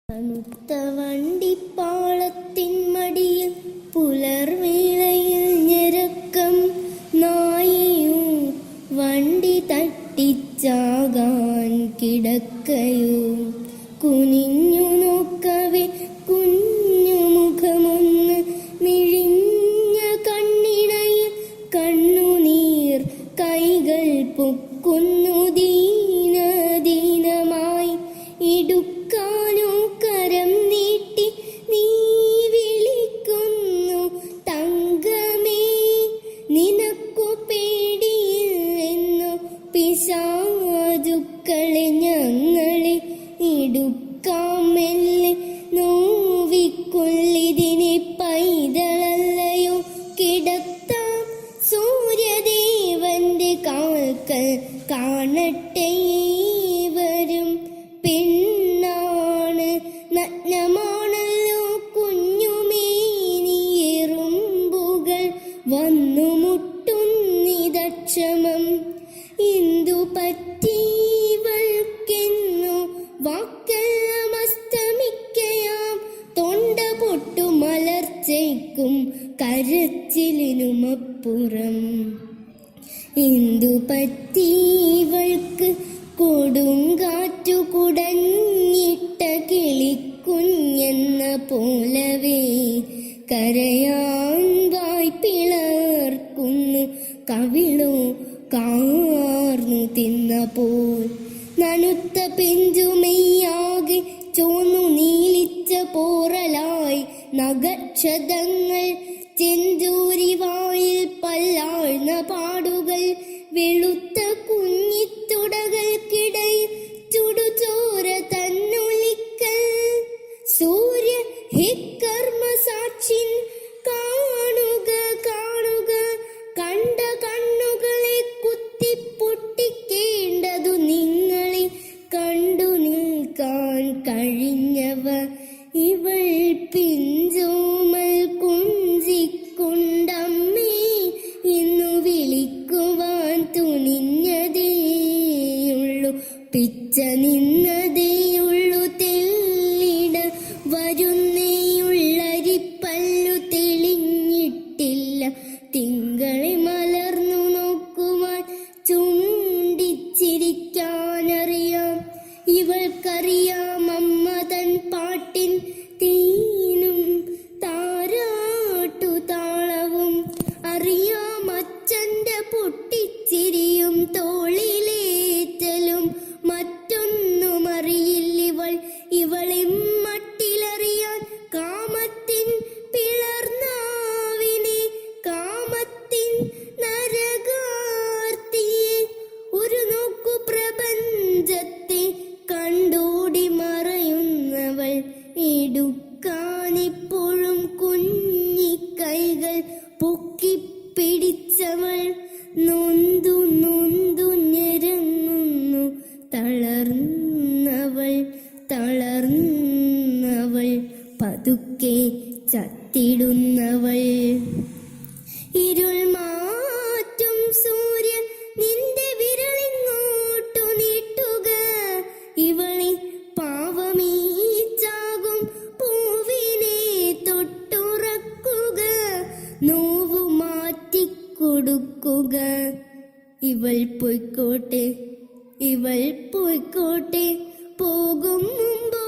തണുത്ത വണ്ടിപ്പാളത്തിൻ മടിയിൽ പുലർവേളയിൽ ഞരക്കം നായയോ വണ്ടി തട്ടിച്ചാകാൻ കിടക്കയോ കുനിഞ്ഞു നോക്കവേ കുഞ്ഞു മുഖമൊന്ന് മിഴിഞ്ഞ കണ്ണിണയിൽ കണ്ണുനീർ കൈകൾ പൊക്കുന്നു ദീനദീനമായി ഇടുക്കാനോ കരം നീട്ടി നീ വിളിക്കുന്നു തങ്കമേ നിനക്കു പേടിയില്ലെന്നു പിശാചുക്കളെ ഞങ്ങളെ ഇടുക്കാമെല്ലെ നോവിക്കൊള്ളിതിനെ പൈതളല്ലയോ കിടത്താം സൂര്യദേവന്റെ കാൽക്കൽ കാണട്ടെ വരും പെണ്ണാണ് നഗ്നമാണല്ലോ കുഞ്ഞുമേനിയെറുമ്പുകൾ വന്നു മുട്ടുന്നിതക്ഷമം എന്തു പറ്റിവൾക്കെന്നു വാക്കെല്ലാം അസ്തമിക്കയാം തൊണ്ട പൊട്ടു മലർച്ചയ്ക്കും കരച്ചിലിനുമപ്പുറം എന്തു പറ്റിവൾക്ക് കൊടുങ്കാറ്റു കുടഞ്ഞിട്ട കിളിക്കുഞ്ഞെന്ന പോലവേ കരയാൻ വായ്പിളർക്കുന്നു കവിളോ കാർന്നു തിന്ന പോൽ നനുത്ത പെഞ്ചുമെയ്യാകെ ചോന്നു നീലിച്ച പോറലായി നഗക്ഷതങ്ങൾ ചെഞ്ചൂരിവായിൽ പല്ലാഴ്ന്ന പാടുകൾ വെളുത്ത കുഞ്ഞിത്തുടകൾക്കിടയിൽ ചുടുചോര തന്നൊളിക്കൽ സൂര്യ ഹേ കർമ്മസാക്ഷിൻ കാണുക കാണുക കണ്ട കണ്ണുകളെ കുത്തിപ്പൊട്ടിക്കേണ്ടതു നിങ്ങളെ കണ്ടു നിൽക്കാൻ കഴിഞ്ഞവർ ഇവൾ പിഞ്ചോമൽ കുഞ്ചിക്കൊണ്ടമ്മേ എന്നു വിളിക്കുവാൻ തുനിഞ്ഞതേയുള്ളൂ പിച്ച നിന്നതേയുള്ളൂ തെല്ലിട വരുന്നേയുള്ളരിപ്പല്ലു തെളിഞ്ഞിട്ടില്ല തിങ്കളെ മലർന്നു നോക്കുവാൻ ചൂണ്ടിച്ചിരിക്കാനറിയാം ഇവൾക്കറിയാം അമ്മ തൻ പാട്ടിൻ തീനും താരാട്ടു താളവും അറിയാം അച്ഛന്റെ പൊട്ടിച്ചിരിയും തോളിലേറ്റലും മറ്റൊന്നും അറിയില്ലിവൾ ഇവളെ മട്ടിലറിയാൻ കാമത്തിൻ പിളർന്നാവിനെ കാമത്തിൻ നരകാർത്തിയെ ഒരു നോക്കു പ്രപഞ്ചത്തെ കണ്ടോടി മറയുന്നവൾ എടുക്കാനിപ്പോഴും കുഞ്ഞിക്കൈകൾ പൊക്കിപ്പിടിച്ചവൾ നൊന്തു നൊന്തു ഞെരങ്ങുന്നു തളർന്നവൾ പതുക്കെ ചത്തിടുന്നവൾ ഇരുൾ മാറ്റും സൂര്യൻ നിന്റെ വിരളിങ്ങോട്ടു നീട്ടുക ഇവളെ പാവമീച്ചാകും പൂവിനെ തൊട്ടുറക്കുക നോവു മാറ്റിക്കൊടുക്കുക ഇവൾ പൊയ്ക്കോട്ടെ പോകും മുമ്പോ